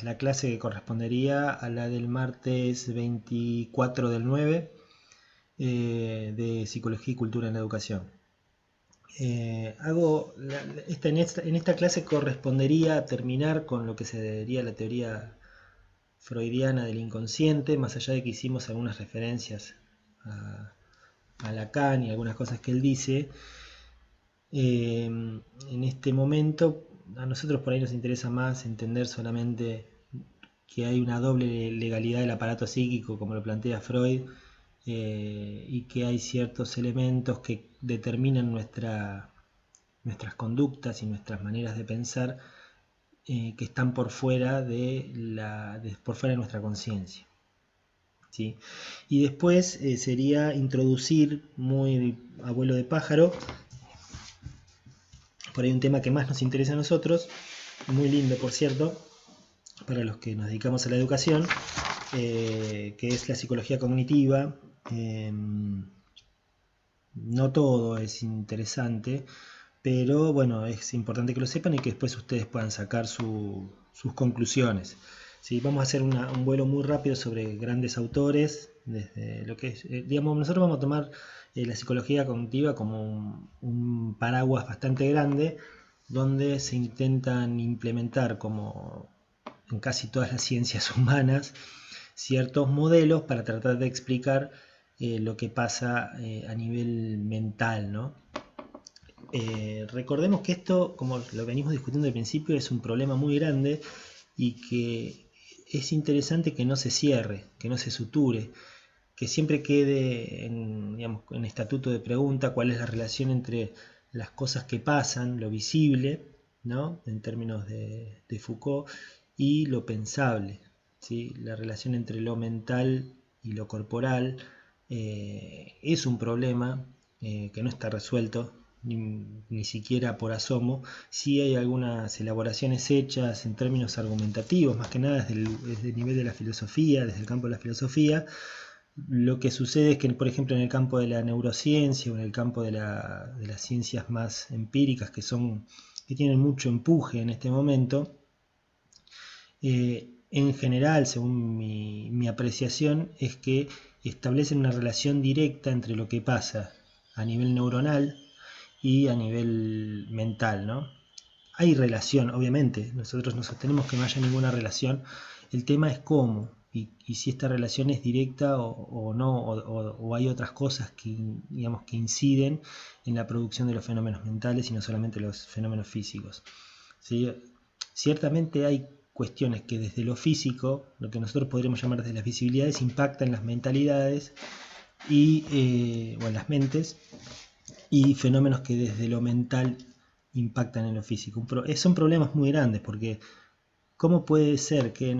es la clase que correspondería a la del martes 24 del 9 de Psicología y Cultura en la Educación. En esta clase correspondería terminar con lo que se debería la teoría freudiana del inconsciente, más allá de que hicimos algunas referencias a Lacan y algunas cosas que él dice. En este momento a nosotros por ahí nos interesa más entender solamente que hay una doble legalidad del aparato psíquico, como lo plantea Freud, y que hay ciertos elementos que determinan nuestras conductas y nuestras maneras de pensar, que están por fuera por fuera de nuestra conciencia. ¿Sí? Y después sería introducir, muy abuelo de pájaro, por ahí un tema que más nos interesa a nosotros, muy lindo por cierto, para los que nos dedicamos a la educación, que es la psicología cognitiva. No todo es interesante, pero bueno, es importante que lo sepan y que después ustedes puedan sacar sus conclusiones. ¿Sí? Vamos a hacer un vuelo muy rápido sobre grandes autores, desde lo que es, digamos, nosotros vamos a tomar la psicología cognitiva como un paraguas bastante grande, donde se intentan implementar, como en casi todas las ciencias humanas, ciertos modelos para tratar de explicar lo que pasa a nivel mental, ¿no? Recordemos que esto, como lo venimos discutiendo al principio, es un problema muy grande y que es interesante que no se cierre, que no se suture, que siempre quede en estatuto de pregunta cuál es la relación entre las cosas que pasan, lo visible, ¿no? En términos de Foucault, y lo pensable, ¿sí? La relación entre lo mental y lo corporal es un problema que no está resuelto, ni siquiera por asomo. Sí hay algunas elaboraciones hechas en términos argumentativos, más que nada desde el nivel de la filosofía, desde el campo de la filosofía. Lo que sucede es que, por ejemplo, en el campo de la neurociencia o en el campo de las ciencias más empíricas, que tienen mucho empuje en este momento, en general, según mi apreciación, es que establecen una relación directa entre lo que pasa a nivel neuronal y a nivel mental, ¿no? Hay relación, obviamente, nosotros no sostenemos que no haya ninguna relación, el tema es cómo y si esta relación es directa o no, o hay otras cosas que, digamos, que inciden en la producción de los fenómenos mentales y no solamente los fenómenos físicos. ¿Sí? Ciertamente hay cuestiones que desde lo físico, lo que nosotros podríamos llamar desde las visibilidades, impactan en las mentalidades o en las mentes, y fenómenos que desde lo mental impactan en lo físico. Son problemas muy grandes porque ¿cómo puede ser que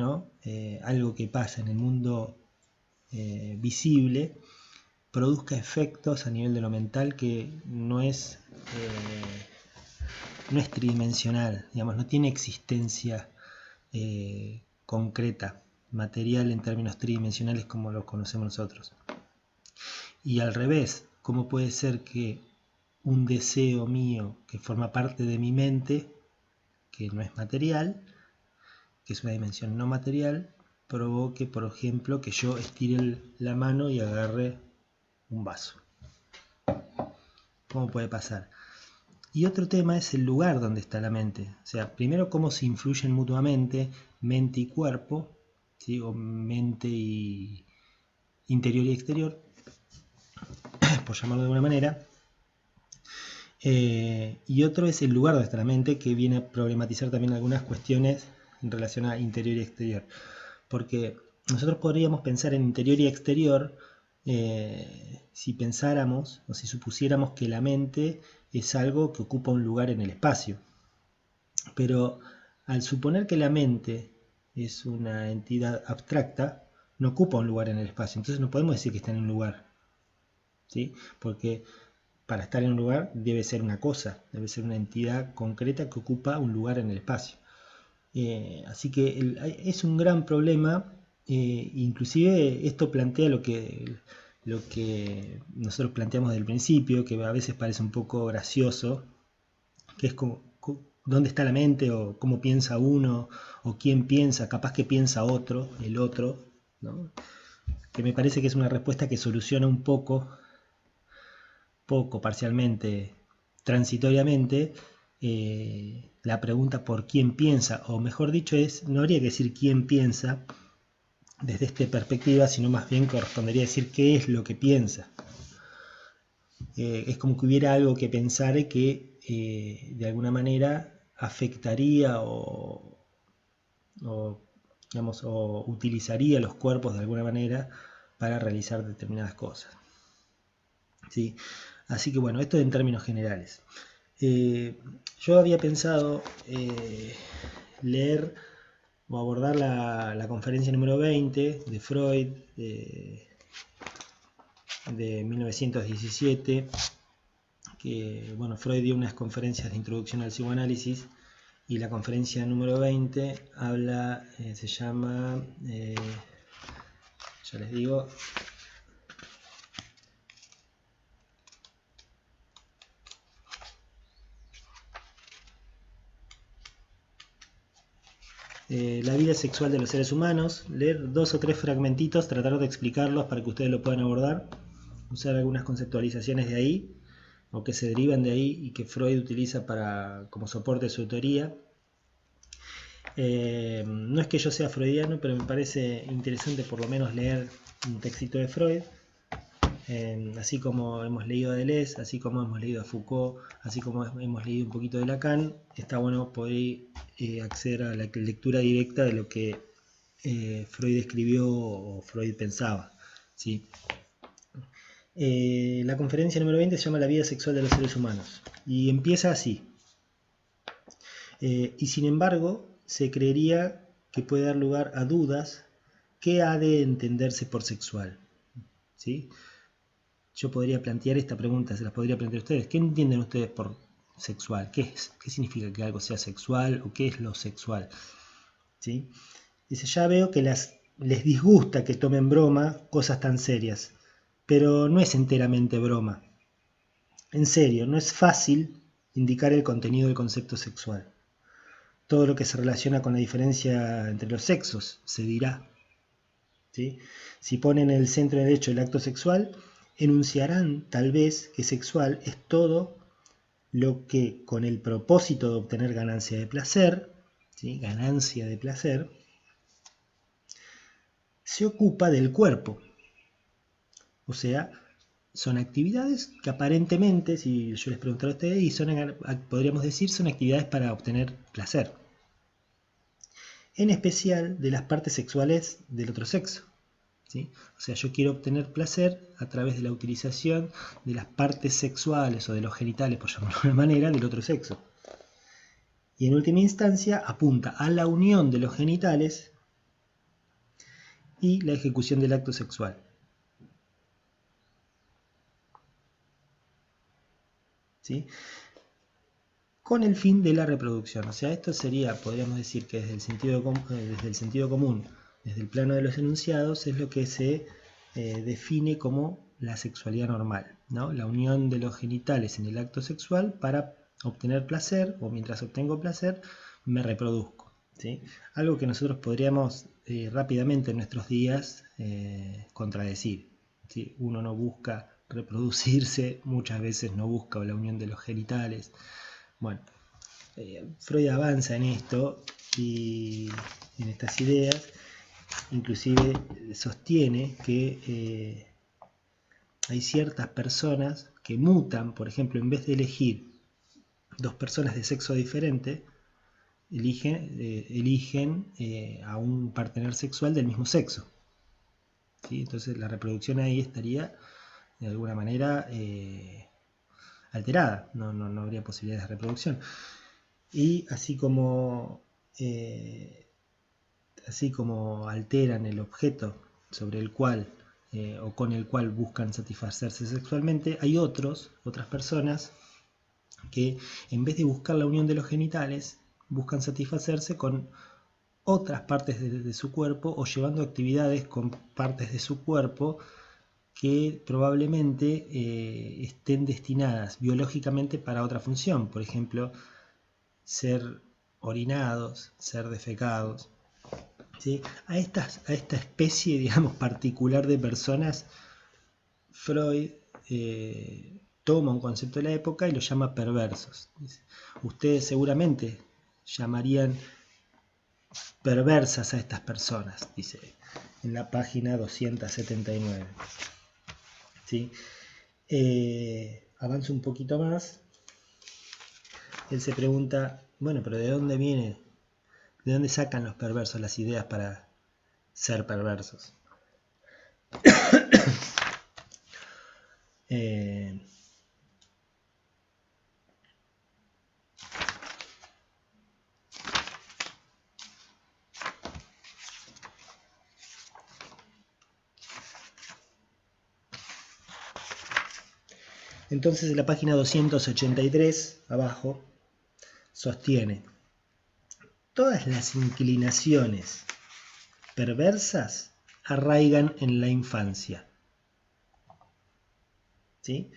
algo que pasa en el mundo visible produzca efectos a nivel de lo mental que no es tridimensional, digamos, no tiene existencia concreta, material en términos tridimensionales como los conocemos nosotros? Y al revés, ¿cómo puede ser que un deseo mío que forma parte de mi mente, que no es material, que es una dimensión no material, provoque, por ejemplo, que yo estire la mano y agarre un vaso? ¿Cómo puede pasar? Y otro tema es el lugar donde está la mente. O sea, primero cómo se influyen mutuamente mente y cuerpo, ¿sí? O mente y interior y exterior, por llamarlo de alguna manera. Y otro es el lugar donde está la mente, que viene a problematizar también algunas cuestiones en relación a interior y exterior. Porque nosotros podríamos pensar en interior y exterior si pensáramos o si supusiéramos que la mente es algo que ocupa un lugar en el espacio. Pero al suponer que la mente es una entidad abstracta, no ocupa un lugar en el espacio. Entonces no podemos decir que está en un lugar, ¿sí? Porque para estar en un lugar debe ser una cosa, debe ser una entidad concreta que ocupa un lugar en el espacio. Así que es un gran problema. Inclusive esto plantea lo que nosotros planteamos desde el principio, que a veces parece un poco gracioso, que es dónde está la mente o cómo piensa uno o quién piensa, capaz que piensa otro, el otro, ¿no? Que me parece que es una respuesta que soluciona un poco parcialmente, transitoriamente, la pregunta por quién piensa, o mejor dicho no habría que decir quién piensa desde esta perspectiva, sino más bien correspondería decir qué es lo que piensa. Es como que hubiera algo que pensar que de alguna manera afectaría digamos, o utilizaría los cuerpos de alguna manera para realizar determinadas cosas. ¿Sí? Así que bueno, esto en términos generales. Yo había pensado leer o abordar la conferencia número 20 de Freud de 1917, que bueno, Freud dio unas conferencias de introducción al psicoanálisis y la conferencia número 20 habla, se llama, ya les digo, la vida sexual de los seres humanos. Leer 2 o 3 fragmentitos, tratar de explicarlos para que ustedes lo puedan abordar, usar algunas conceptualizaciones de ahí o que se derivan de ahí y que Freud utiliza como soporte de su teoría. No es que yo sea freudiano, pero me parece interesante por lo menos leer un textito de Freud, así como hemos leído a Deleuze, así como hemos leído a Foucault, así como hemos leído un poquito de Lacan. Está bueno poder acceder a la lectura directa de lo que Freud escribió o Freud pensaba, ¿sí? La conferencia número 20 se llama La vida sexual de los seres humanos y empieza así. Y sin embargo, se creería que puede dar lugar a dudas qué ha de entenderse por sexual, ¿sí? Yo podría plantear esta pregunta, se las podría plantear a ustedes. ¿Qué entienden ustedes por sexual? ¿Qué es? ¿Qué significa que algo sea sexual o qué es lo sexual? ¿Sí? Dice, ya veo que les disgusta que tomen broma cosas tan serias, pero no es enteramente broma. En serio, no es fácil indicar el contenido del concepto sexual. Todo lo que se relaciona con la diferencia entre los sexos se dirá. ¿Sí? Si ponen en el centro del hecho el acto sexual, enunciarán tal vez que sexual es todo lo que con el propósito de obtener ganancia de placer, ¿sí? Ganancia de placer, se ocupa del cuerpo. O sea, son actividades que aparentemente, si yo les preguntara a ustedes, podríamos decir, son actividades para obtener placer. En especial de las partes sexuales del otro sexo. ¿Sí? O sea, yo quiero obtener placer a través de la utilización de las partes sexuales o de los genitales, por llamarlo de una manera, del otro sexo. Y en última instancia apunta a la unión de los genitales y la ejecución del acto sexual. ¿Sí? Con el fin de la reproducción. O sea, esto sería, podríamos decir que desde el sentido común, desde el plano de los enunciados, es lo que se define como la sexualidad normal, ¿no? La unión de los genitales en el acto sexual para obtener placer, o mientras obtengo placer, me reproduzco, ¿sí? Algo que nosotros podríamos rápidamente en nuestros días contradecir, ¿sí? Uno no busca reproducirse, muchas veces no busca la unión de los genitales. Bueno, Freud avanza en esto y en estas ideas, inclusive sostiene que hay ciertas personas que mutan, por ejemplo, en vez de elegir dos personas de sexo diferente, eligen a un partener sexual del mismo sexo. ¿Sí? Entonces la reproducción ahí estaría de alguna manera alterada, no habría posibilidades de reproducción. Y así como alteran el objeto sobre el cual o con el cual buscan satisfacerse sexualmente, hay otras personas que en vez de buscar la unión de los genitales, buscan satisfacerse con otras partes de su cuerpo o llevando actividades con partes de su cuerpo que probablemente estén destinadas biológicamente para otra función. Por ejemplo, ser orinados, ser defecados. ¿Sí? A esta especie, digamos, particular de personas, Freud toma un concepto de la época y lo llama perversos. Ustedes seguramente llamarían perversas a estas personas, dice en la página 279. ¿Sí? Avanzo un poquito más. Él se pregunta, bueno, pero ¿de dónde viene? ¿De dónde sacan los perversos las ideas para ser perversos? Entonces en la página 283, abajo, sostiene: todas las inclinaciones perversas arraigan en la infancia. ¿Sí?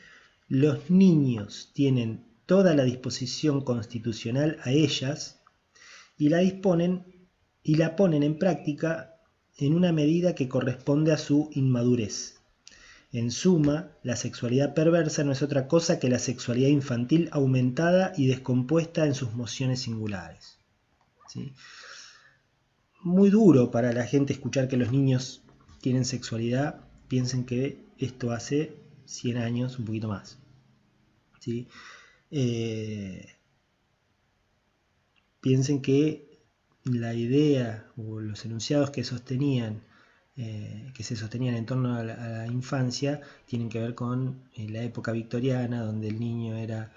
Los niños tienen toda la disposición constitucional a ellas y la ponen en práctica en una medida que corresponde a su inmadurez. En suma, la sexualidad perversa no es otra cosa que la sexualidad infantil aumentada y descompuesta en sus mociones singulares. ¿Sí? Muy duro para la gente escuchar que los niños tienen sexualidad. Piensen que esto hace 100 años, un poquito más. ¿Sí? Piensen que la idea o los enunciados que se sostenían en torno a la infancia tienen que ver con la época victoriana, donde el niño era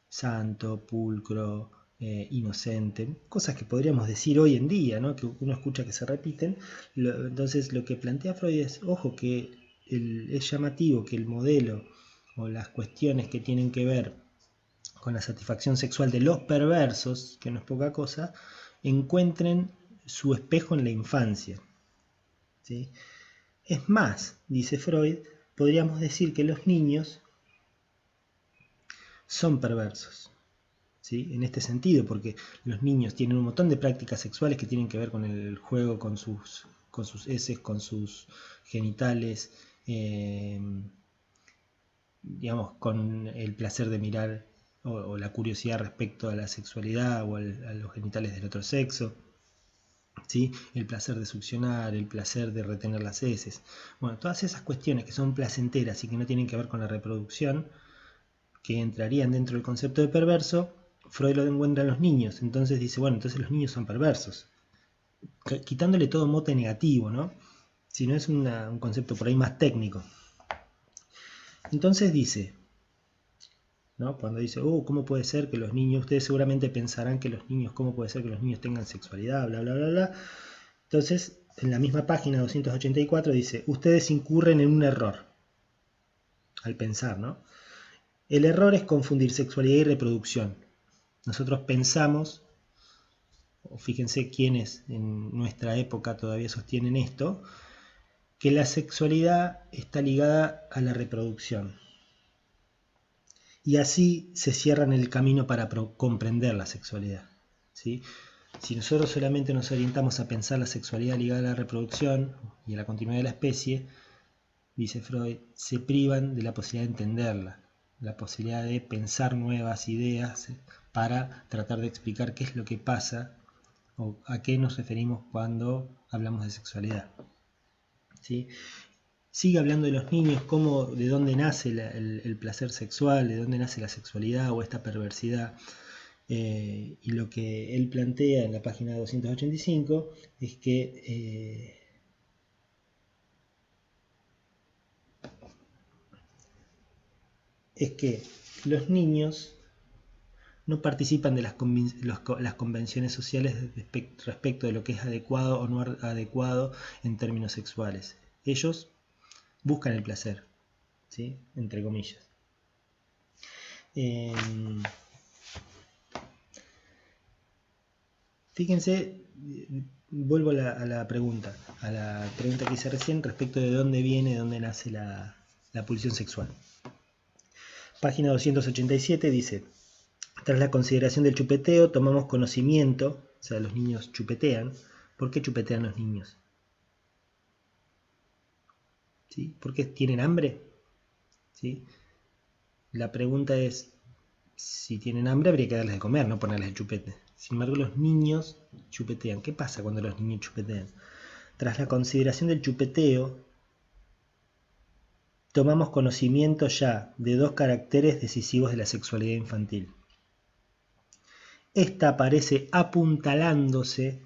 santo, pulcro, inocente, cosas que podríamos decir hoy en día, ¿no? Que uno escucha que se repiten. Entonces lo que plantea Freud es, ojo, que es llamativo que el modelo o las cuestiones que tienen que ver con la satisfacción sexual de los perversos, que no es poca cosa, encuentren su espejo en la infancia. ¿Sí? Es más, dice Freud, podríamos decir que los niños son perversos. ¿Sí? En este sentido, porque los niños tienen un montón de prácticas sexuales que tienen que ver con el juego, con sus heces, con sus genitales, digamos, con el placer de mirar o la curiosidad respecto a la sexualidad o a los genitales del otro sexo. ¿Sí? El placer de succionar, el placer de retener las heces. Bueno, todas esas cuestiones que son placenteras y que no tienen que ver con la reproducción, que entrarían dentro del concepto de perverso, Freud lo encuentra en los niños. Entonces dice, bueno, entonces los niños son perversos, quitándole todo mote negativo, ¿no? Si no es un concepto por ahí más técnico. Entonces dice, ¿no? Cuando dice, ¿cómo puede ser que los niños, ustedes seguramente pensarán que los niños, ¿cómo puede ser que los niños tengan sexualidad? Bla, bla, bla, bla. Entonces, en la misma página 284 dice, ustedes incurren en un error al pensar, ¿no? El error es confundir sexualidad y reproducción. Nosotros pensamos, o fíjense quiénes en nuestra época todavía sostienen esto, que la sexualidad está ligada a la reproducción. Y así se cierran el camino para comprender la sexualidad. ¿Sí? Si nosotros solamente nos orientamos a pensar la sexualidad ligada a la reproducción y a la continuidad de la especie, dice Freud, se privan de la posibilidad de entenderla, la posibilidad de pensar nuevas ideas para tratar de explicar qué es lo que pasa o a qué nos referimos cuando hablamos de sexualidad. ¿Sí? Sigue hablando de los niños, de dónde nace el placer sexual, de dónde nace la sexualidad o esta perversidad. Y lo que él plantea en la página 285 es que los niños no participan de las convenciones sociales respecto de lo que es adecuado o no adecuado en términos sexuales. Ellos buscan el placer, ¿sí? Entre comillas. Fíjense, vuelvo a la pregunta que hice recién respecto de dónde nace la pulsión sexual. Página 287 dice, Tras la consideración del chupeteo, tomamos conocimiento, o sea, los niños chupetean. ¿Por qué chupetean los niños? ¿Sí? ¿Por qué tienen hambre? ¿Sí? La pregunta es, si tienen hambre habría que darles de comer, no ponerles el chupete. Sin embargo, los niños chupetean. ¿Qué pasa cuando los niños chupetean? Tras la consideración del chupeteo, tomamos conocimiento ya de dos caracteres decisivos de la sexualidad infantil. Esta aparece apuntalándose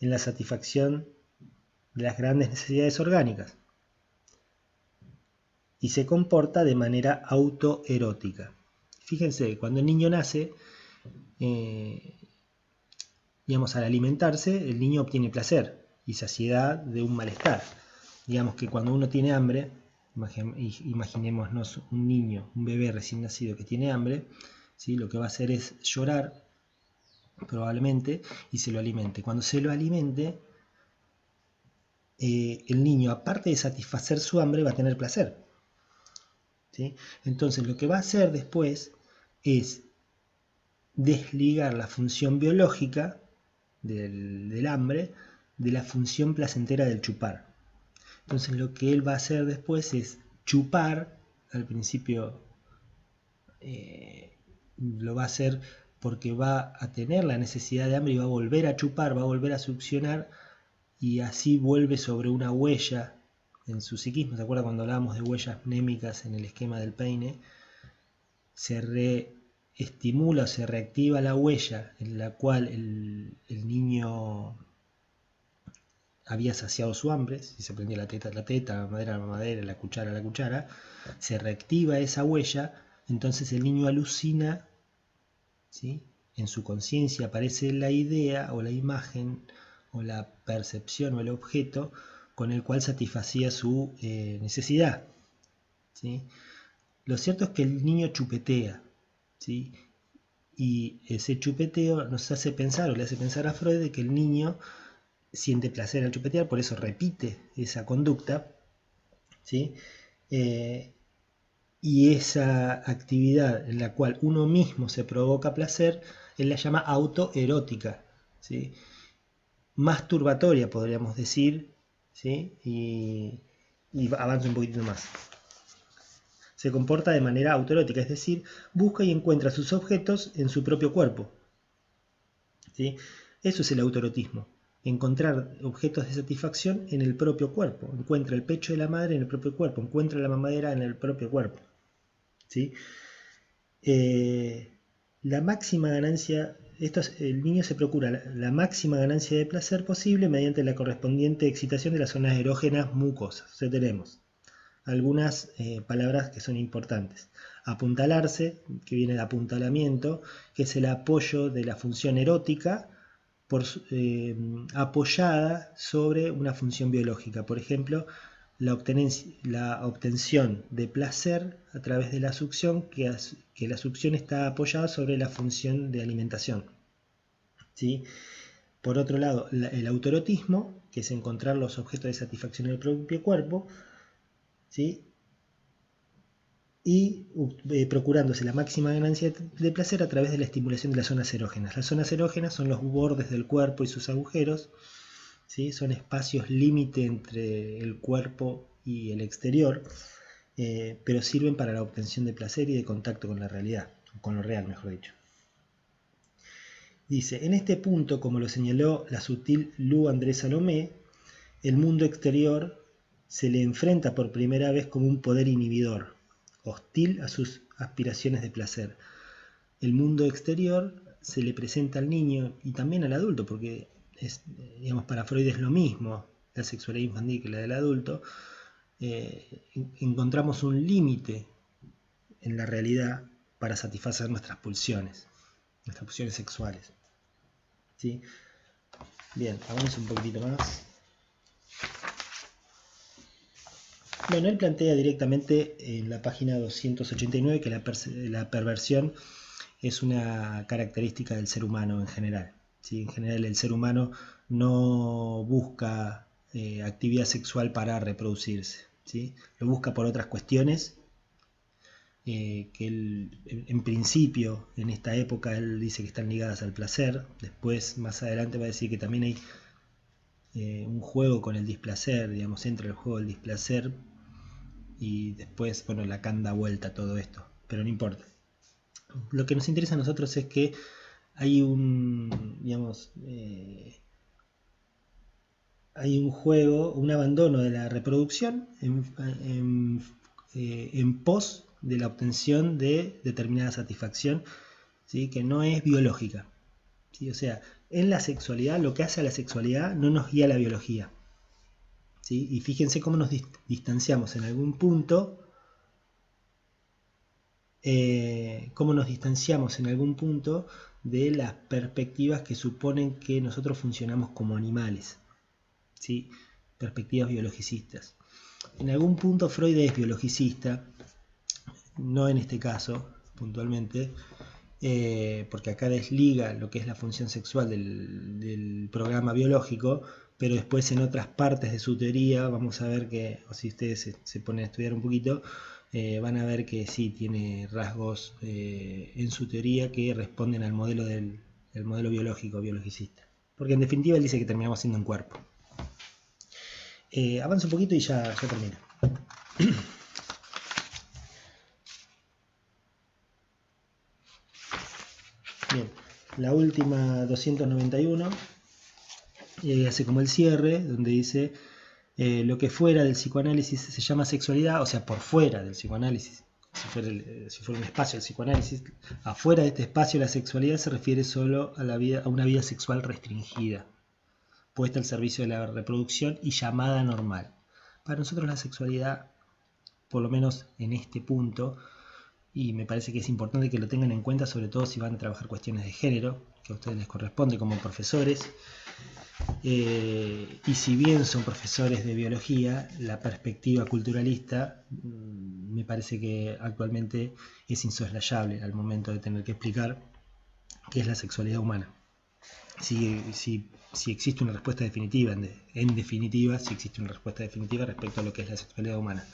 en la satisfacción de las grandes necesidades orgánicas y se comporta de manera autoerótica. Fíjense, cuando el niño nace, digamos, al alimentarse, el niño obtiene placer y saciedad de un malestar. Digamos que cuando uno tiene hambre, imaginémonos un niño, un bebé recién nacido que tiene hambre, ¿sí? Lo que va a hacer es llorar, probablemente, y se lo alimente. Cuando se lo alimente, el niño, aparte de satisfacer su hambre, va a tener placer. ¿Sí? Entonces, lo que va a hacer después es desligar la función biológica del hambre de la función placentera del chupar. Entonces lo que él va a hacer después es chupar. Al principio lo va a hacer porque va a tener la necesidad de hambre y va a volver a chupar, va a volver a succionar y así vuelve sobre una huella en su psiquismo. ¿Se acuerdan cuando hablábamos de huellas mnémicas en el esquema del peine? Se reestimula o se reactiva la huella en la cual el niño había saciado su hambre. Si se prendía la teta, la mamadera, la mamadera, la cuchara, se reactiva esa huella, entonces el niño alucina, ¿sí? En su conciencia aparece la idea o la imagen o la percepción o el objeto con el cual satisfacía su necesidad, ¿sí? Lo cierto es que el niño chupetea, ¿sí? Y ese chupeteo nos hace pensar, o le hace pensar a Freud, de que el niño siente placer al chupetear, por eso repite esa conducta, ¿sí? Y esa actividad en la cual uno mismo se provoca placer, él la llama autoerótica, ¿sí? Masturbatoria, podríamos decir, ¿sí? Y avanza un poquito más. Se comporta de manera autoerótica, es decir, busca y encuentra sus objetos en su propio cuerpo, ¿sí? Eso es el autoerotismo. Encontrar objetos de satisfacción en el propio cuerpo. Encuentra el pecho de la madre en el propio cuerpo, encuentra la mamadera en el propio cuerpo, ¿sí? La máxima ganancia, el niño se procura la máxima ganancia de placer posible mediante la correspondiente excitación de las zonas erógenas mucosas. O sea, tenemos algunas palabras que son importantes. Apuntalarse, que viene de apuntalamiento, que es el apoyo de la función erótica apoyada sobre una función biológica. Por ejemplo, la obtención de placer a través de la succión, que la succión está apoyada sobre la función de alimentación, ¿sí? Por otro lado, el autoerotismo, que es encontrar los objetos de satisfacción en el propio cuerpo, ¿sí? Y procurándose la máxima ganancia de placer a través de la estimulación de las zonas erógenas. Las zonas erógenas son los bordes del cuerpo y sus agujeros, ¿sí? Son espacios límite entre el cuerpo y el exterior, pero sirven para la obtención de placer y de contacto con la realidad, con lo real, mejor dicho. Dice, en este punto, como lo señaló la sutil Lou André Salomé, el mundo exterior se le enfrenta por primera vez como un poder inhibidor, hostil a sus aspiraciones de placer. El mundo exterior se le presenta al niño y también al adulto, porque digamos, para Freud es lo mismo la sexualidad infantil que la del adulto. Encontramos un límite en la realidad para satisfacer nuestras pulsiones sexuales, ¿sí? Bien, vamos un poquitito más. Bueno, él plantea directamente en la página 289 que la perversión es una característica del ser humano en general, ¿sí? En general el ser humano no busca actividad sexual para reproducirse, ¿sí? Lo busca por otras cuestiones, que él, en principio, en esta época, él dice que están ligadas al placer. Después, más adelante, va a decir que también hay un juego con el displacer, digamos, entra el juego del displacer, y después, bueno, Lacan da vuelta a todo esto, pero no importa. Lo que nos interesa a nosotros es que hay un, digamos, hay un juego, un abandono de la reproducción en pos de la obtención de determinada satisfacción, ¿sí? Que no es biológica, ¿sí? O sea, en la sexualidad, lo que hace a la sexualidad no nos guía la biología, ¿sí? Y fíjense cómo nos distanciamos en algún punto, de las perspectivas que suponen que nosotros funcionamos como animales, ¿sí? Perspectivas biologicistas. En algún punto Freud es biologicista, no en este caso puntualmente, porque acá desliga lo que es la función sexual del programa biológico, pero después en otras partes de su teoría vamos a ver que, o si ustedes se ponen a estudiar un poquito, van a ver que sí tiene rasgos en su teoría que responden al modelo el modelo biologicista. Porque en definitiva él dice que terminamos siendo un cuerpo. Avanza un poquito y ya termina. Bien, la última 291 hace como el cierre, donde dice lo que fuera del psicoanálisis se llama sexualidad, o sea, por fuera del psicoanálisis, si fuera un espacio del psicoanálisis, afuera de este espacio la sexualidad se refiere solo a una vida sexual restringida, puesta al servicio de la reproducción y llamada normal. Para nosotros la sexualidad, por lo menos en este punto, y me parece que es importante que lo tengan en cuenta, sobre todo si van a trabajar cuestiones de género, que a ustedes les corresponde como profesores, y si bien son profesores de biología, la perspectiva culturalista me parece que actualmente es insoslayable al momento de tener que explicar qué es la sexualidad humana. Si existe una respuesta definitiva, en definitiva, si existe una respuesta definitiva respecto a lo que es la sexualidad humana.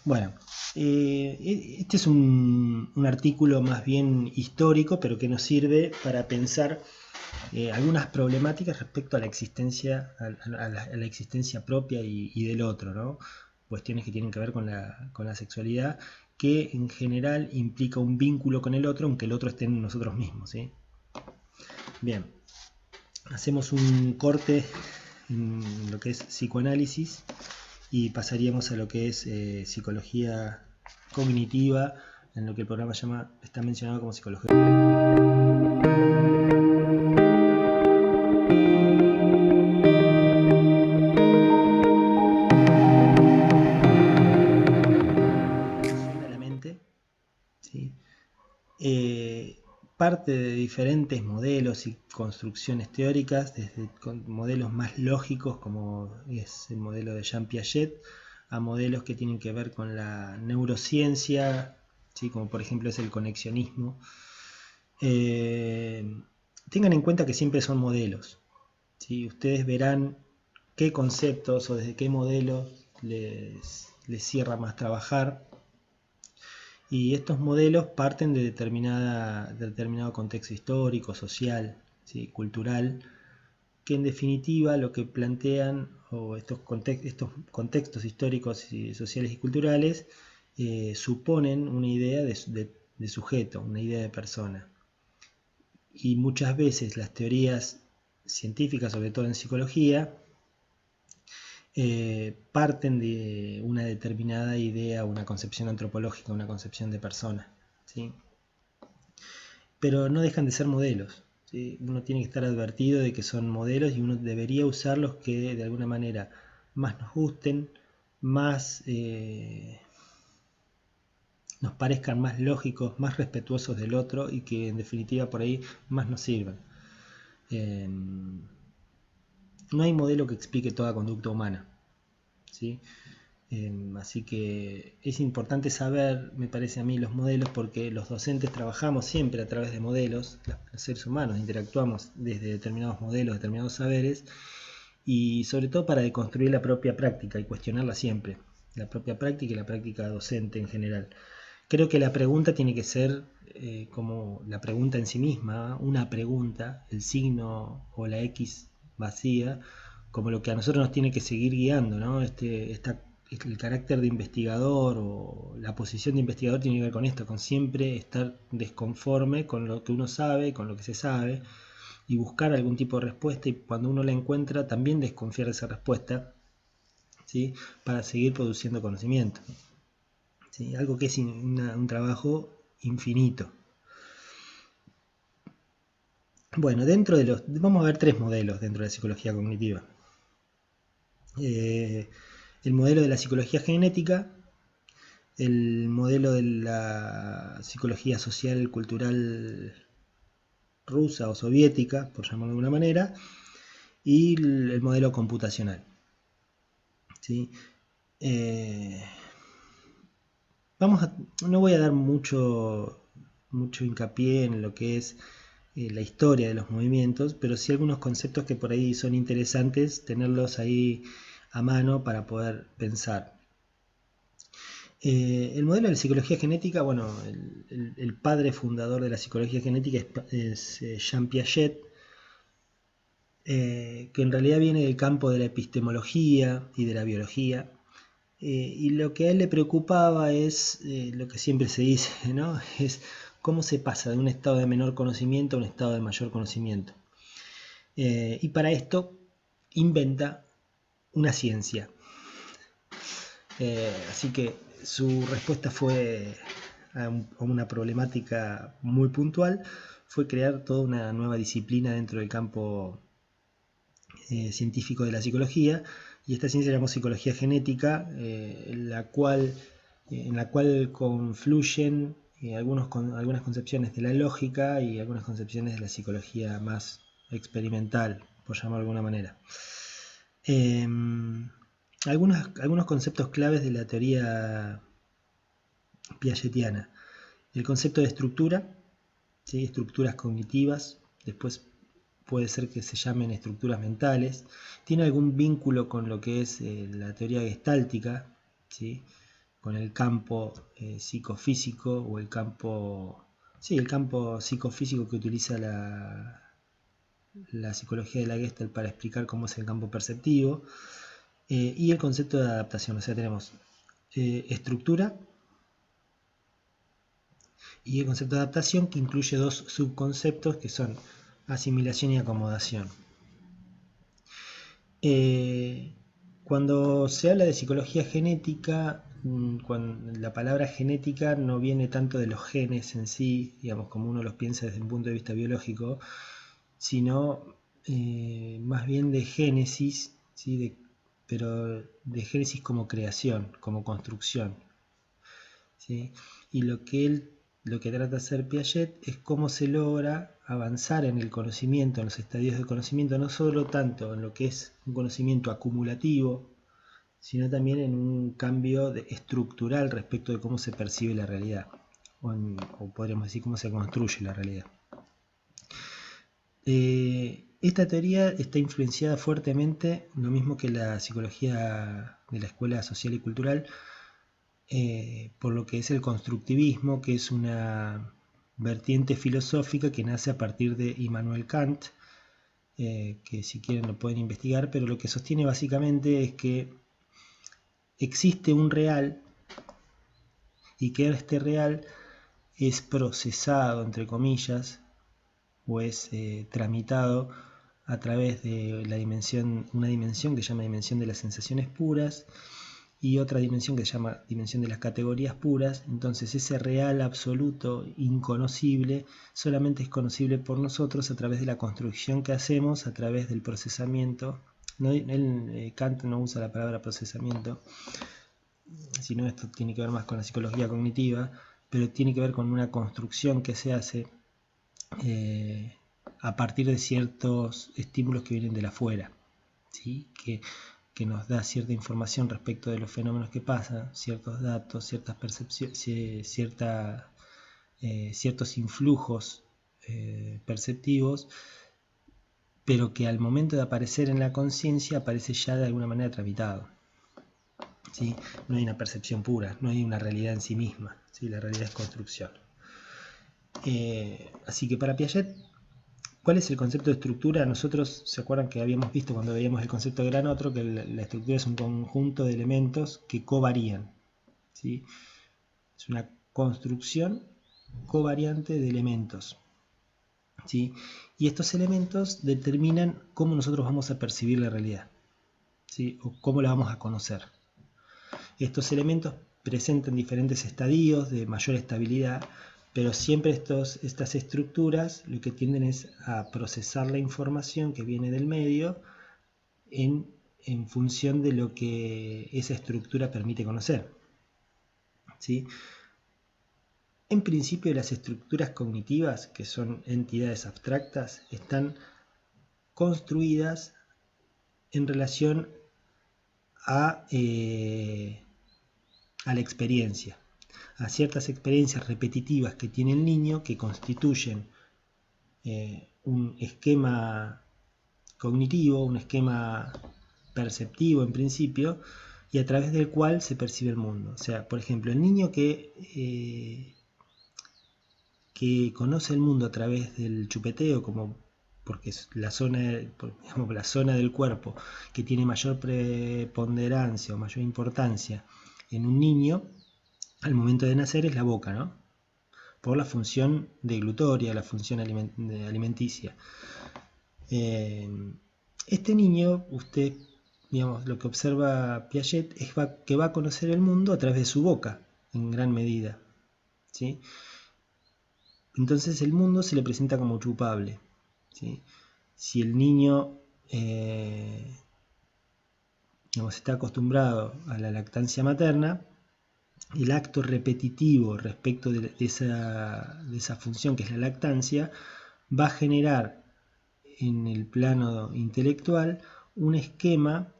Bueno, este es un artículo más bien histórico, pero que nos sirve para pensar algunas problemáticas respecto a la existencia, a la existencia propia y del otro, ¿no? Cuestiones que tienen que ver con la sexualidad, que en general implica un vínculo con el otro, aunque el otro esté en nosotros mismos, ¿sí? Bien, hacemos un corte en lo que es psicoanálisis y pasaríamos a lo que es psicología cognitiva, en lo que el programa está mencionado como psicología. La mente, ¿sí? Parte de diferentes modelos y construcciones teóricas, desde modelos más lógicos como es el modelo de Jean Piaget, a modelos que tienen que ver con la neurociencia, ¿sí? Como por ejemplo es el conexionismo. Tengan en cuenta que siempre son modelos, ¿sí? Ustedes verán qué conceptos o desde qué modelo les cierra más trabajar. Y estos modelos parten de determinado contexto histórico, social, ¿sí? Cultural, que en definitiva lo que plantean, o estos contextos históricos, sociales y culturales, suponen una idea de sujeto, una idea de persona. Y muchas veces las teorías científicas, sobre todo en psicología, parten de una determinada idea, una concepción antropológica, una concepción de persona, ¿sí? Pero no dejan de ser modelos, ¿sí? Uno tiene que estar advertido de que son modelos y uno debería usar los que de alguna manera más nos gusten, más nos parezcan más lógicos, más respetuosos del otro y que en definitiva por ahí más nos sirvan. No hay modelo que explique toda conducta humana, ¿sí? Así que es importante saber, me parece a mí, los modelos, porque los docentes trabajamos siempre a través de modelos, los seres humanos interactuamos desde determinados modelos, determinados saberes, y sobre todo para deconstruir la propia práctica y cuestionarla siempre, la propia práctica y la práctica docente en general, Creo que la pregunta tiene que ser como la pregunta en sí misma, una pregunta, el signo o la X vacía, como lo que a nosotros nos tiene que seguir guiando, ¿no? El carácter de investigador o la posición de investigador tiene que ver con esto, con siempre estar desconforme con lo que uno sabe, con lo que se sabe, y buscar algún tipo de respuesta, y cuando uno la encuentra también desconfiar de esa respuesta, ¿sí? Para seguir produciendo conocimiento. ¿Sí? Algo que es un trabajo infinito. Bueno, vamos a ver 3 modelos dentro de la psicología cognitiva. El modelo de la psicología genética, el modelo de la psicología social cultural rusa o soviética, por llamarlo de alguna manera, y el modelo computacional. ¿Sí? No voy a dar mucho hincapié en lo que es la historia de los movimientos, pero sí algunos conceptos que por ahí son interesantes tenerlos ahí a mano para poder pensar. El modelo de la psicología genética, bueno, el padre fundador de la psicología genética es Jean Piaget, que en realidad viene del campo de la epistemología y de la biología. Y lo que a él le preocupaba es lo que siempre se dice, ¿no? Es cómo se pasa de un estado de menor conocimiento a un estado de mayor conocimiento. Y para esto inventa una ciencia. Así que su respuesta fue a una problemática muy puntual, fue crear toda una nueva disciplina dentro del campo científico de la psicología, y esta ciencia se llamó psicología genética, en la cual confluyen algunas concepciones de la lógica y algunas concepciones de la psicología más experimental, por llamarlo de alguna manera. Algunos conceptos claves de la teoría piagetiana: el concepto de estructura, ¿sí? Estructuras cognitivas, después puede ser que se llamen estructuras mentales, tiene algún vínculo con lo que es la teoría gestáltica, ¿sí? Con el campo psicofísico o el campo psicofísico que utiliza la psicología de la Gestalt para explicar cómo es el campo perceptivo, y el concepto de adaptación. O sea, tenemos estructura y el concepto de adaptación, que incluye 2 subconceptos que son asimilación y acomodación. Cuando se habla de psicología genética, la palabra genética no viene tanto de los genes en sí, digamos, como uno los piensa desde un punto de vista biológico, sino más bien de génesis, ¿sí? Pero de génesis como creación, como construcción, ¿sí? Y lo que trata de hacer Piaget es cómo se logra avanzar en el conocimiento, en los estadios de conocimiento, no solo tanto en lo que es un conocimiento acumulativo, sino también en un cambio estructural respecto de cómo se percibe la realidad, o podríamos decir cómo se construye la realidad. Esta teoría está influenciada fuertemente, lo mismo que la psicología de la escuela social y cultural, por lo que es el constructivismo, que es una vertiente filosófica que nace a partir de Immanuel Kant, que si quieren lo pueden investigar, pero lo que sostiene básicamente es que existe un real y que este real es procesado, entre comillas, o es tramitado a través de una dimensión que se llama dimensión de las sensaciones puras, y otra dimensión que se llama dimensión de las categorías puras. Entonces ese real absoluto inconocible solamente es conocible por nosotros a través de la construcción que hacemos, a través del procesamiento. Kant no usa la palabra procesamiento, sino esto tiene que ver más con la psicología cognitiva, pero tiene que ver con una construcción que se hace a partir de ciertos estímulos que vienen de afuera, ¿sí? Que nos da cierta información respecto de los fenómenos que pasan, ciertos datos, ciertas percepciones, ciertos influjos perceptivos, pero que al momento de aparecer en la conciencia aparece ya de alguna manera tramitado. ¿sí? No hay una percepción pura, no hay una realidad en sí misma, ¿sí? La realidad es construcción. Así que para Piaget, ¿cuál es el concepto de estructura? Nosotros, ¿se acuerdan que habíamos visto cuando veíamos el concepto de Gran Otro que la estructura es un conjunto de elementos que covarían, ¿sí? Es una construcción covariante de elementos, ¿sí? Y estos elementos determinan cómo nosotros vamos a percibir la realidad, ¿sí? O cómo la vamos a conocer. Estos elementos presentan diferentes estadios de mayor estabilidad, pero siempre estas estructuras lo que tienden es a procesar la información que viene del medio en función de lo que esa estructura permite conocer, ¿sí? En principio, las estructuras cognitivas, que son entidades abstractas, están construidas en relación a la experiencia, a ciertas experiencias repetitivas que tiene el niño que constituyen un esquema cognitivo, un esquema perceptivo en principio, y a través del cual se percibe el mundo. O sea, por ejemplo, el niño que conoce el mundo a través del chupeteo, como porque es la zona, digamos, la zona del cuerpo que tiene mayor preponderancia o mayor importancia en un niño al momento de nacer es la boca, ¿no? Por la función deglutoria, la función alimenticia. Este niño, usted, digamos, lo que observa Piaget es que va a conocer el mundo a través de su boca, en gran medida, ¿sí? Entonces el mundo se le presenta como chupable, ¿sí? Si el niño digamos, está acostumbrado a la lactancia materna, el acto repetitivo respecto de esa función que es la lactancia va a generar en el plano intelectual un esquema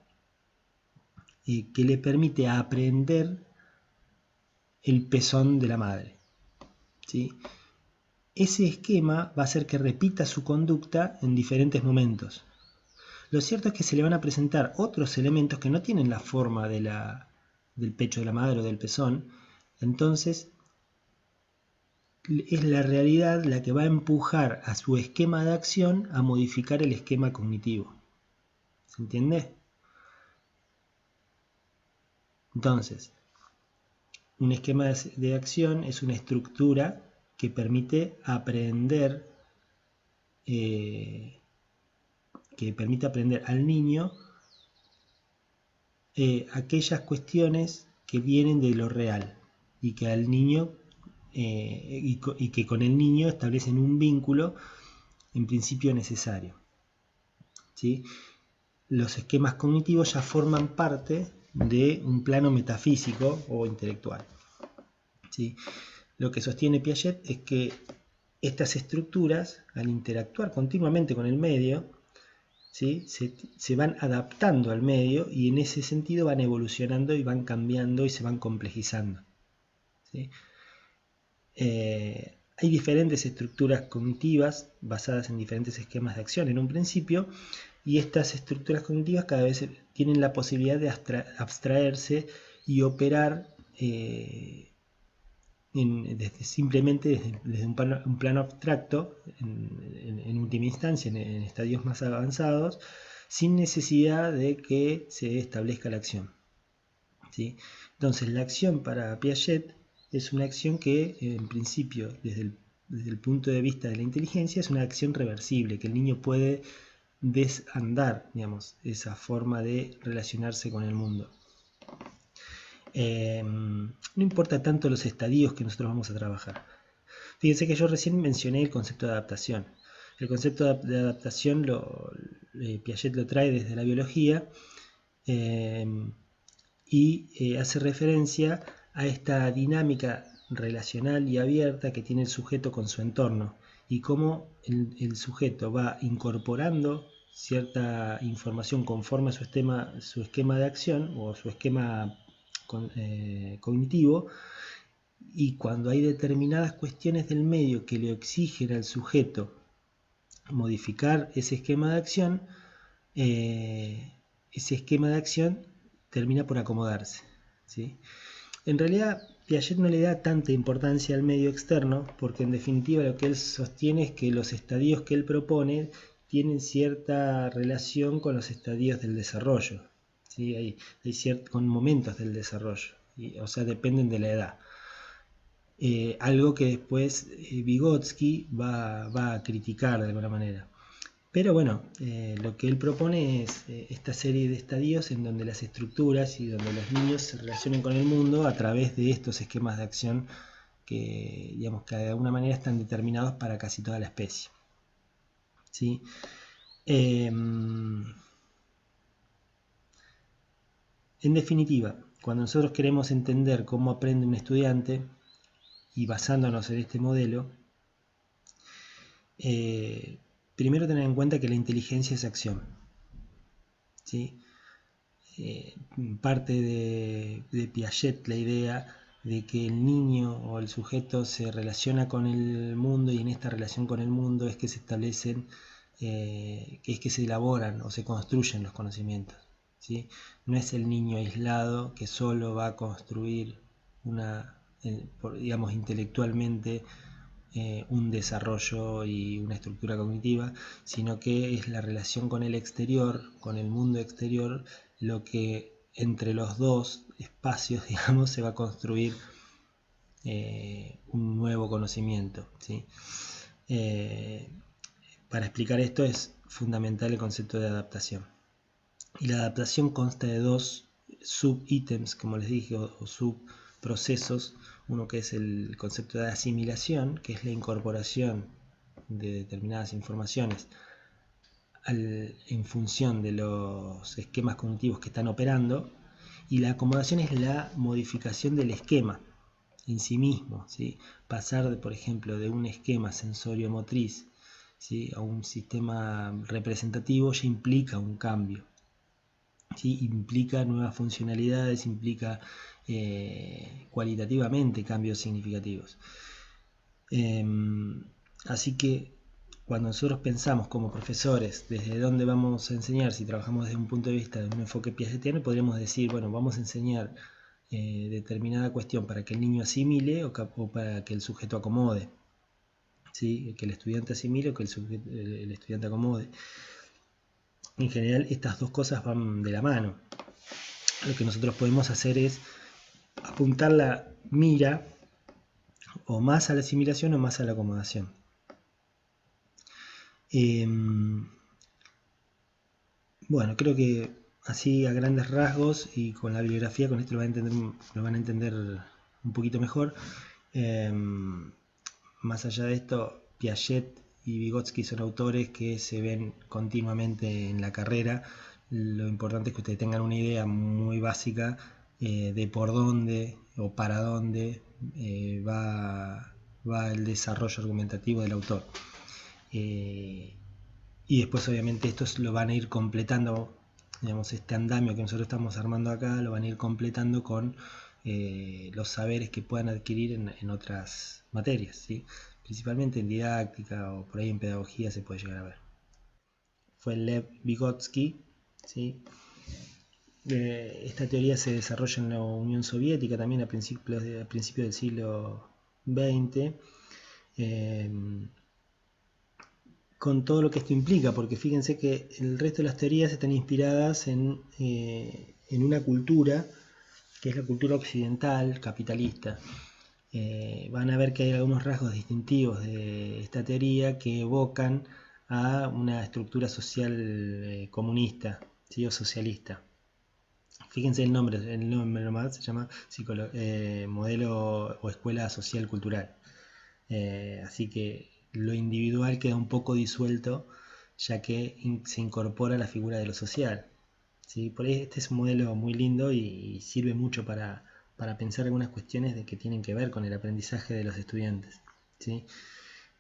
que le permite aprender el pezón de la madre, ¿sí? Ese esquema va a hacer que repita su conducta en diferentes momentos. Lo cierto es que se le van a presentar otros elementos que no tienen la forma del pecho de la madre o del pezón. Entonces, es la realidad la que va a empujar a su esquema de acción a modificar el esquema cognitivo. ¿Se entiende? Entonces, un esquema de acción es una estructura que permite aprender al niño aquellas cuestiones que vienen de lo real y que al niño y que con el niño establecen un vínculo en principio necesario, ¿sí? Los esquemas cognitivos ya forman parte de un plano metafísico o intelectual, ¿sí? Lo que sostiene Piaget es que estas estructuras, al interactuar continuamente con el medio, ¿sí? se van adaptando al medio y en ese sentido van evolucionando y van cambiando y se van complejizando, ¿sí? Hay diferentes estructuras cognitivas basadas en diferentes esquemas de acción en un principio, y estas estructuras cognitivas cada vez tienen la posibilidad de abstraerse y operar simplemente desde un plano abstracto, en última instancia, en estadios más avanzados, sin necesidad de que se establezca la acción, ¿sí? Entonces, la acción para Piaget es una acción que, en principio, desde el punto de vista de la inteligencia, es una acción reversible, que el niño puede desandar, digamos, esa forma de relacionarse con el mundo. No importa tanto los estadios que nosotros vamos a trabajar. Fíjense que yo recién mencioné el concepto de adaptación. El concepto de adaptación Piaget lo trae desde la biología y hace referencia a esta dinámica relacional y abierta que tiene el sujeto con su entorno y cómo el sujeto va incorporando cierta información conforme a su esquema de acción o su esquema cognitivo, y cuando hay determinadas cuestiones del medio que le exigen al sujeto modificar ese esquema de acción, ese esquema de acción termina por acomodarse, ¿sí? En realidad, Piaget no le da tanta importancia al medio externo, porque en definitiva lo que él sostiene es que los estadios que él propone tienen cierta relación con los estadios del desarrollo, ¿sí? Con momentos del desarrollo, o sea, dependen de la edad. Algo que después Vygotsky va a criticar de alguna manera. Pero bueno, lo que él propone es esta serie de estadios en donde las estructuras y donde los niños se relacionen con el mundo a través de estos esquemas de acción que, digamos, que de alguna manera están determinados para casi toda la especie. ¿Sí? En definitiva, cuando nosotros queremos entender cómo aprende un estudiante y basándonos en este modelo, primero tener en cuenta que la inteligencia es acción. ¿Sí? Parte de Piaget la idea de que el niño o el sujeto se relaciona con el mundo y en esta relación con el mundo es que se establecen, que es que se elaboran o se construyen los conocimientos. ¿Sí? No es el niño aislado que solo va a construir digamos, intelectualmente un desarrollo y una estructura cognitiva, sino que es la relación con el exterior, con el mundo exterior, lo que entre los dos espacios, digamos, se va a construir un nuevo conocimiento, ¿sí? Para explicar esto es fundamental el concepto de adaptación. Y la adaptación consta de dos sub-ítems, como les dije, o subprocesos. Uno que es el concepto de asimilación, que es la incorporación de determinadas informaciones en función de los esquemas cognitivos que están operando, y la acomodación es la modificación del esquema en sí mismo, ¿sí? Pasar, por ejemplo, de un esquema sensorio-motriz, ¿sí?, a un sistema representativo ya implica un cambio, ¿sí? Implica nuevas funcionalidades, implica cualitativamente cambios significativos. Así que cuando nosotros pensamos como profesores desde dónde vamos a enseñar, si trabajamos desde un punto de vista de un enfoque piagetiano, podríamos decir, bueno, vamos a enseñar determinada cuestión para que el niño asimile o para que el sujeto acomode, ¿sí? Que el estudiante asimile o que el estudiante acomode. En general estas dos cosas van de la mano. Lo que nosotros podemos hacer es apuntar la mira o más a la asimilación o más a la acomodación. Bueno, creo que así a grandes rasgos y con la bibliografía, con esto lo van a entender un poquito mejor. Más allá de esto, Piaget y Vygotsky son autores que se ven continuamente en la carrera. Lo importante es que ustedes tengan una idea muy básica de por dónde o para dónde va el desarrollo argumentativo del autor. Y después obviamente estos lo van a ir completando, digamos, este andamio que nosotros estamos armando acá, lo van a ir completando con los saberes que puedan adquirir en otras materias, ¿sí? Principalmente en didáctica o por ahí en pedagogía se puede llegar a ver. Fue Lev Vygotsky, ¿sí? Esta teoría se desarrolla en la Unión Soviética también a principios del siglo XX, con todo lo que esto implica, porque fíjense que el resto de las teorías están inspiradas en una cultura que es la cultura occidental, capitalista. Van a ver que hay algunos rasgos distintivos de esta teoría que evocan a una estructura social comunista, ¿sí?, o socialista. Fíjense el nombre nomás se llama modelo o escuela social cultural. Así que lo individual queda un poco disuelto, ya que se incorpora la figura de lo social, ¿sí? Por ahí este es un modelo muy lindo y sirve mucho para pensar algunas cuestiones que tienen que ver con el aprendizaje de los estudiantes, ¿sí?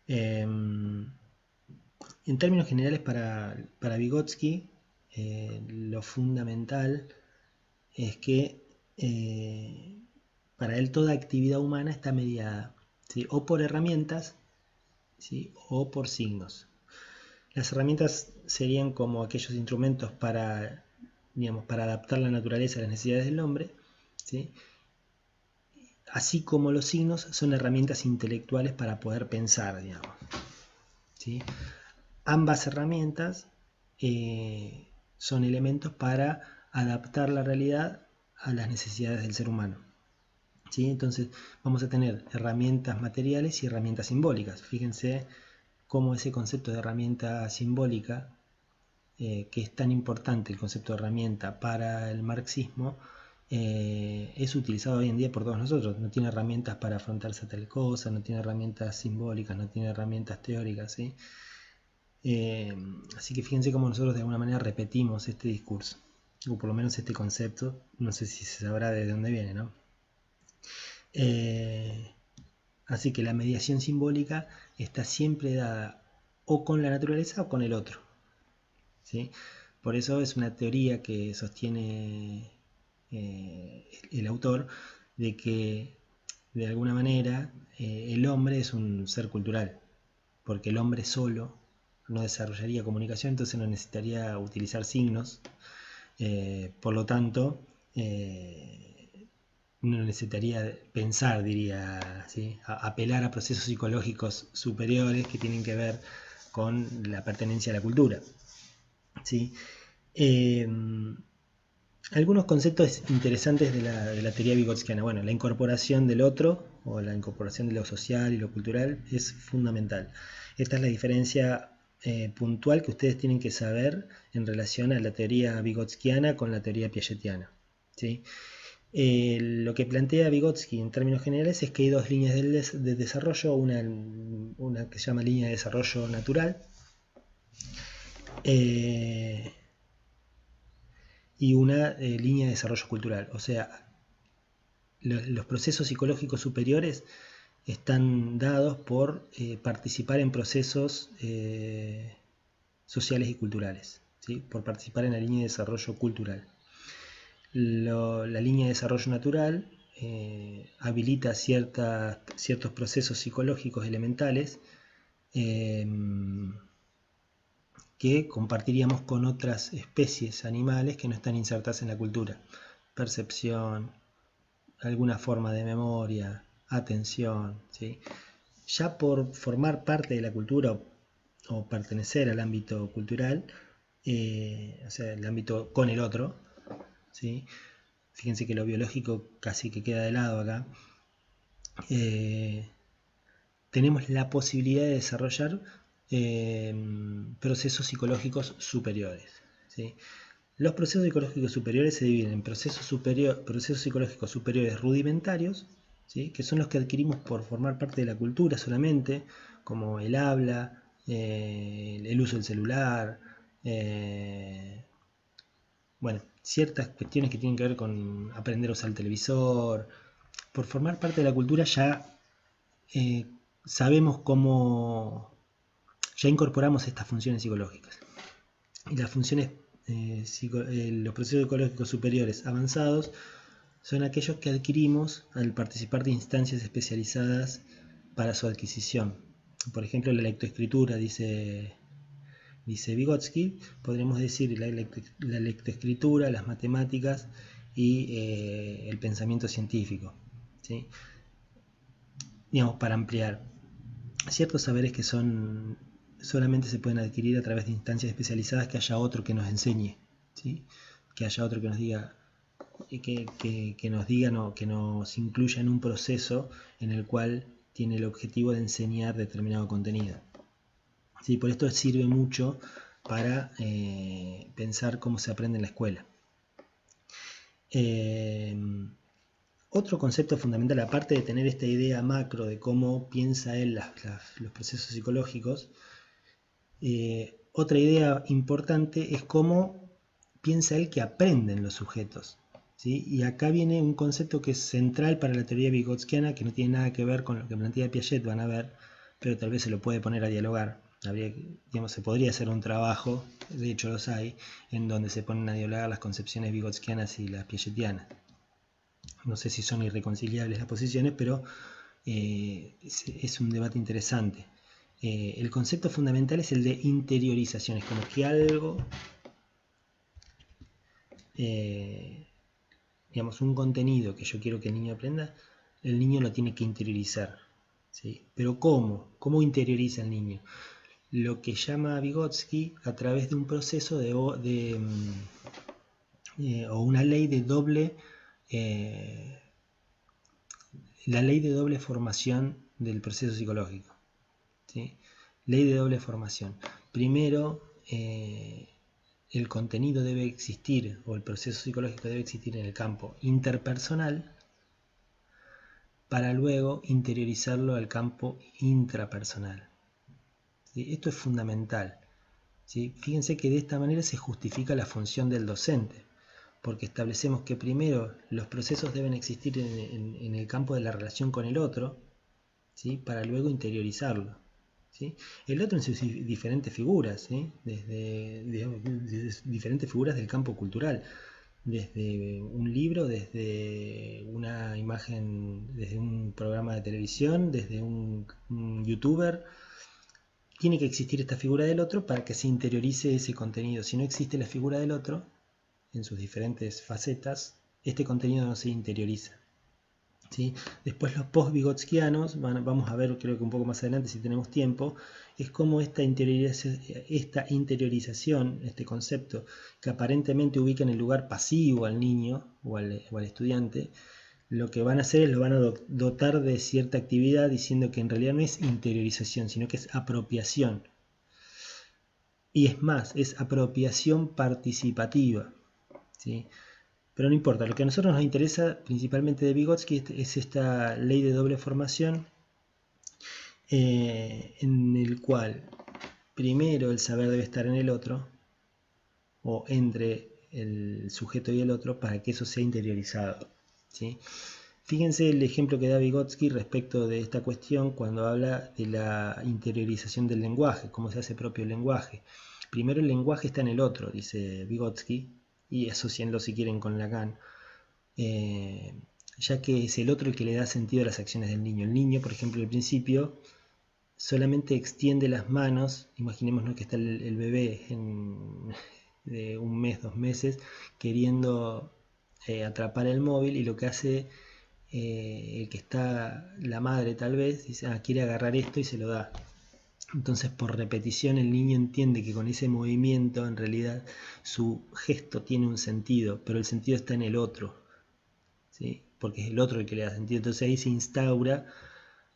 En términos generales, para Vygotsky, lo fundamental es que para él toda actividad humana está mediada, ¿sí?, o por herramientas, ¿sí?, o por signos. Las herramientas serían como aquellos instrumentos para adaptar la naturaleza a las necesidades del hombre, ¿sí? Así como los signos son herramientas intelectuales para poder pensar, digamos, ¿sí? Ambas herramientas son elementos para adaptar la realidad a las necesidades del ser humano, ¿sí? Entonces vamos a tener herramientas materiales y herramientas simbólicas. Fíjense cómo ese concepto de herramienta simbólica, que es tan importante el concepto de herramienta para el marxismo, es utilizado hoy en día por todos nosotros. No tiene herramientas para afrontarse a tal cosa, no tiene herramientas simbólicas, no tiene herramientas teóricas, ¿sí? Así que fíjense cómo nosotros de alguna manera repetimos este discurso, o por lo menos este concepto. No sé si se sabrá de dónde viene, ¿no? Así que la mediación simbólica está siempre dada o con la naturaleza o con el otro, ¿sí? Por eso es una teoría que sostiene el autor, de que de alguna manera el hombre es un ser cultural, porque el hombre solo no desarrollaría comunicación, entonces no necesitaría utilizar signos, por lo tanto no necesitaría pensar, diría, ¿sí? Apelar a procesos psicológicos superiores que tienen que ver con la pertenencia a la cultura, ¿sí? Algunos conceptos interesantes de la teoría vigotskiana. Bueno, la incorporación del otro, o la incorporación de lo social y lo cultural, es fundamental. Esta es la diferencia puntual que ustedes tienen que saber en relación a la teoría vigotskiana con la teoría piagetiana, ¿sí? Lo que plantea Vygotsky en términos generales es que hay dos líneas de desarrollo, una que se llama línea de desarrollo natural, y una línea de desarrollo cultural. O sea, los procesos psicológicos superiores están dados por participar en procesos sociales y culturales, ¿sí? Por participar en la línea de desarrollo cultural. La línea de desarrollo natural habilita ciertos procesos psicológicos elementales que compartiríamos con otras especies animales que no están insertas en la cultura. Percepción, alguna forma de memoria, atención, ¿sí? Ya por formar parte de la cultura o pertenecer al ámbito cultural, o sea, el ámbito con el otro, ¿sí? Fíjense que lo biológico casi que queda de lado acá. Tenemos la posibilidad de desarrollar procesos psicológicos superiores, ¿sí? Los procesos psicológicos superiores se dividen en procesos psicológicos superiores rudimentarios, ¿sí? Que son los que adquirimos por formar parte de la cultura solamente, como el habla, el uso del celular, bueno, ciertas cuestiones que tienen que ver con aprender a usar el televisor. Por formar parte de la cultura ya sabemos cómo, ya incorporamos estas funciones psicológicas. Y las funciones, los procesos psicológicos superiores avanzados son aquellos que adquirimos al participar de instancias especializadas para su adquisición. Por ejemplo, la lectoescritura, dice Vygotsky, podríamos decir la lectoescritura, las matemáticas y el pensamiento científico, ¿sí? Digamos, para ampliar. Ciertos saberes que solamente se pueden adquirir a través de instancias especializadas, que haya otro que nos enseñe, ¿sí? Que haya otro que nos diga, que nos diga, no, que nos incluya en un proceso en el cual tiene el objetivo de enseñar determinado contenido. ¿Sí? Por esto sirve mucho para pensar cómo se aprende en la escuela. Otro concepto fundamental, aparte de tener esta idea macro de cómo piensa él los procesos psicológicos, otra idea importante es cómo piensa él que aprenden los sujetos, ¿sí? Y acá viene un concepto que es central para la teoría vigotskiana, que no tiene nada que ver con lo que plantea Piaget, van a ver, pero tal vez se lo puede poner a dialogar. Se podría hacer un trabajo, de hecho los hay, en donde se ponen a dialogar las concepciones vigotskianas y las piagetianas. No sé si son irreconciliables las posiciones, pero es un debate interesante. El concepto fundamental es el de interiorización, es como que algo digamos, un contenido que yo quiero que el niño aprenda, el niño lo tiene que interiorizar. ¿Sí? Pero ¿cómo? ¿Cómo interioriza el niño? Lo que llama Vygotsky a través de un proceso o una ley de doble, la ley de doble formación del proceso psicológico. ¿Sí? Ley de doble formación. Primero, el contenido debe existir, o el proceso psicológico debe existir en el campo interpersonal, para luego interiorizarlo al campo intrapersonal. ¿Sí? Esto es fundamental. ¿Sí? Fíjense que de esta manera se justifica la función del docente, porque establecemos que primero los procesos deben existir en el campo de la relación con el otro, ¿sí? Para luego interiorizarlo. ¿Sí? El otro en sus diferentes figuras, ¿sí? desde diferentes figuras del campo cultural, desde un libro, desde una imagen, desde un programa de televisión, desde un youtuber. Tiene que existir esta figura del otro para que se interiorice ese contenido. Si no existe la figura del otro, en sus diferentes facetas, este contenido no se interioriza. ¿Sí? Después los post-vigotskianos, vamos a ver, creo que un poco más adelante si tenemos tiempo, es como esta interiorización, este concepto que aparentemente ubica en el lugar pasivo al niño o al estudiante, lo que van a hacer es lo van a dotar de cierta actividad, diciendo que en realidad no es interiorización, sino que es apropiación. Y es más, es apropiación participativa. ¿Sí? Pero no importa, lo que a nosotros nos interesa principalmente de Vygotsky es esta ley de doble formación, en el cual primero el saber debe estar en el otro, o entre el sujeto y el otro, para que eso sea interiorizado. ¿Sí? Fíjense el ejemplo que da Vygotsky respecto de esta cuestión cuando habla de la interiorización del lenguaje, cómo se hace propio el lenguaje. Primero el lenguaje está en el otro, dice Vygotsky, y asocienlo si quieren con Lacan, ya que es el otro el que le da sentido a las acciones del niño. El niño, por ejemplo, al principio solamente extiende las manos, imaginémonos que está el bebé de 1 mes, 2 meses, queriendo atrapar el móvil, y lo que hace el que está, la madre tal vez, dice, quiere agarrar esto y se lo da. Entonces por repetición el niño entiende que con ese movimiento en realidad su gesto tiene un sentido, pero el sentido está en el otro, ¿sí? Porque es el otro el que le da sentido. Entonces ahí se instaura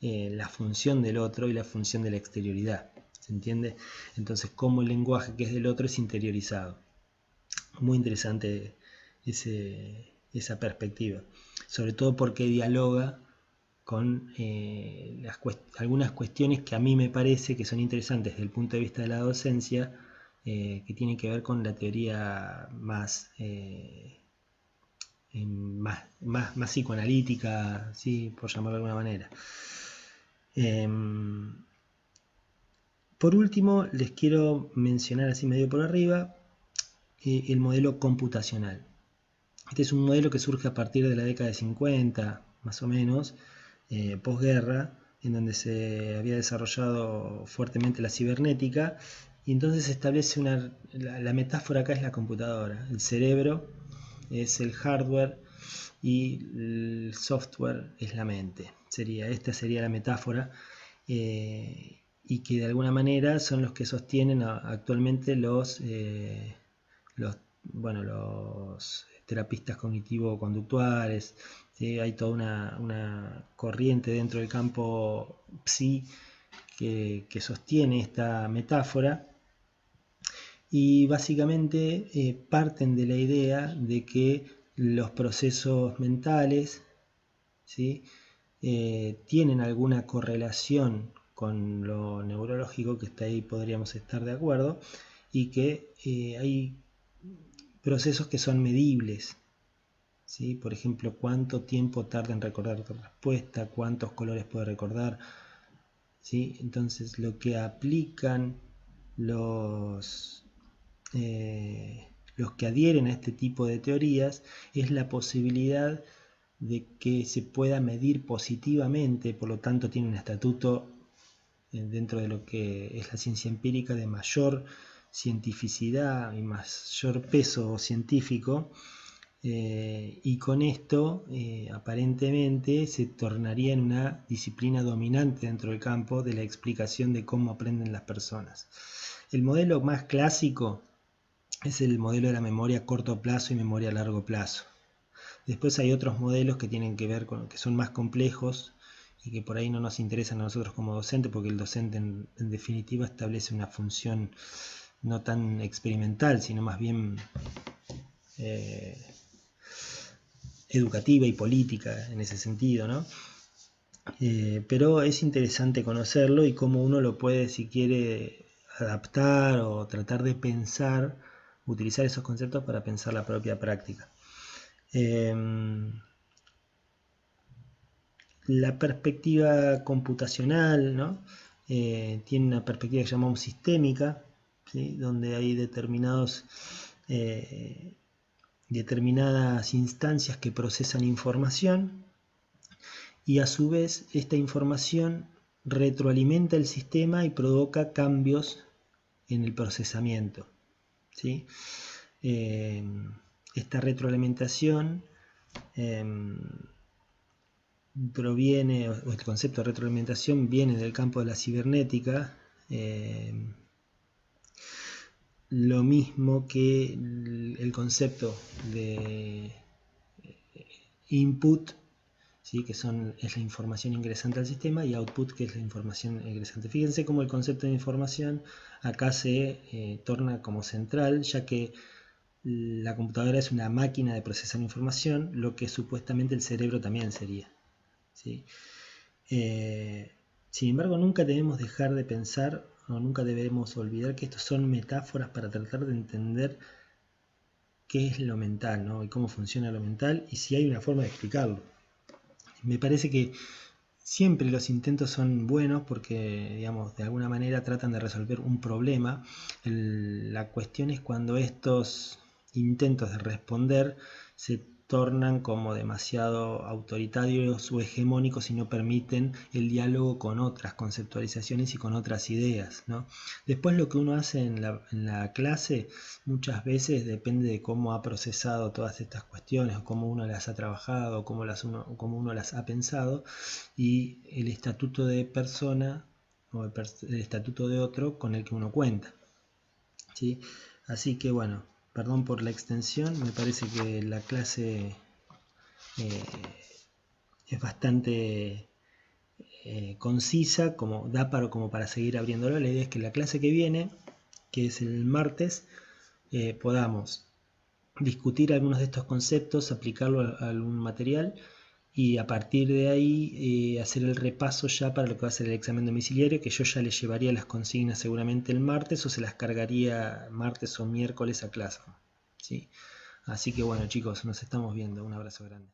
la función del otro y la función de la exterioridad, ¿se entiende? Entonces cómo el lenguaje que es del otro es interiorizado. Muy interesante esa perspectiva, sobre todo porque dialoga con algunas cuestiones que a mí me parece que son interesantes desde el punto de vista de la docencia, que tienen que ver con la teoría más psicoanalítica, ¿sí? Por llamarlo de alguna manera. Por último, les quiero mencionar así medio por arriba el modelo computacional. Este es un modelo que surge a partir de la década de 50, más o menos, posguerra, en donde se había desarrollado fuertemente la cibernética, y entonces se establece la metáfora acá es la computadora. El cerebro es el hardware y el software es la mente. Esta sería la metáfora, y que de alguna manera son los que sostienen actualmente los terapistas cognitivo-conductuales. ¿Sí? Hay toda una corriente dentro del campo psi que sostiene esta metáfora, y básicamente parten de la idea de que los procesos mentales, ¿sí? Tienen alguna correlación con lo neurológico, que está ahí podríamos estar de acuerdo, y que hay procesos que son medibles, ¿sí? Por ejemplo, cuánto tiempo tarda en recordar tu respuesta, cuántos colores puede recordar, ¿sí? Entonces lo que aplican los que adhieren a este tipo de teorías es la posibilidad de que se pueda medir positivamente, por lo tanto tiene un estatuto dentro de lo que es la ciencia empírica de mayor cientificidad y mayor peso científico, Y con esto aparentemente se tornaría en una disciplina dominante dentro del campo de la explicación de cómo aprenden las personas. El modelo más clásico es el modelo de la memoria a corto plazo y memoria a largo plazo. Después hay otros modelos que tienen que ver con que son más complejos y que por ahí no nos interesan a nosotros como docentes, porque el docente en definitiva establece una función no tan experimental, sino más bien educativa y política en ese sentido, ¿no? Pero es interesante conocerlo y cómo uno lo puede, si quiere, adaptar o tratar de pensar, utilizar esos conceptos para pensar la propia práctica. La perspectiva computacional, ¿no? Tiene una perspectiva que llamamos sistémica, ¿sí? Donde hay determinadas instancias que procesan información y a su vez esta información retroalimenta el sistema y provoca cambios en el procesamiento, ¿sí? Esta retroalimentación proviene, o el concepto de retroalimentación viene del campo de la cibernética, lo mismo que el concepto de input, ¿sí? Que es la información ingresante al sistema, y output, que es la información ingresante. Fíjense cómo el concepto de información acá se torna como central, ya que la computadora es una máquina de procesar información, lo que supuestamente el cerebro también sería, ¿sí? Sin embargo, nunca debemos dejar de pensar, o nunca debemos olvidar que estos son metáforas para tratar de entender qué es lo mental, ¿no? Y cómo funciona lo mental, y si hay una forma de explicarlo. Me parece que siempre los intentos son buenos porque, digamos, de alguna manera tratan de resolver un problema. La cuestión es cuando estos intentos de responder se tornan como demasiado autoritarios o hegemónicos y no permiten el diálogo con otras conceptualizaciones y con otras ideas, ¿no? Después lo que uno hace en la clase muchas veces depende de cómo ha procesado todas estas cuestiones, o cómo uno las ha trabajado, o cómo uno las ha pensado, y el estatuto de persona o el estatuto de otro con el que uno cuenta, ¿sí? Así que bueno, perdón por la extensión, me parece que la clase es bastante concisa, como para seguir abriéndolo. La idea es que la clase que viene, que es el martes, podamos discutir algunos de estos conceptos, aplicarlo a algún material y a partir de ahí hacer el repaso ya para lo que va a ser el examen domiciliario, que yo ya le llevaría las consignas seguramente el martes, o se las cargaría martes o miércoles a clase, ¿sí? Así que bueno, chicos, nos estamos viendo. Un abrazo grande.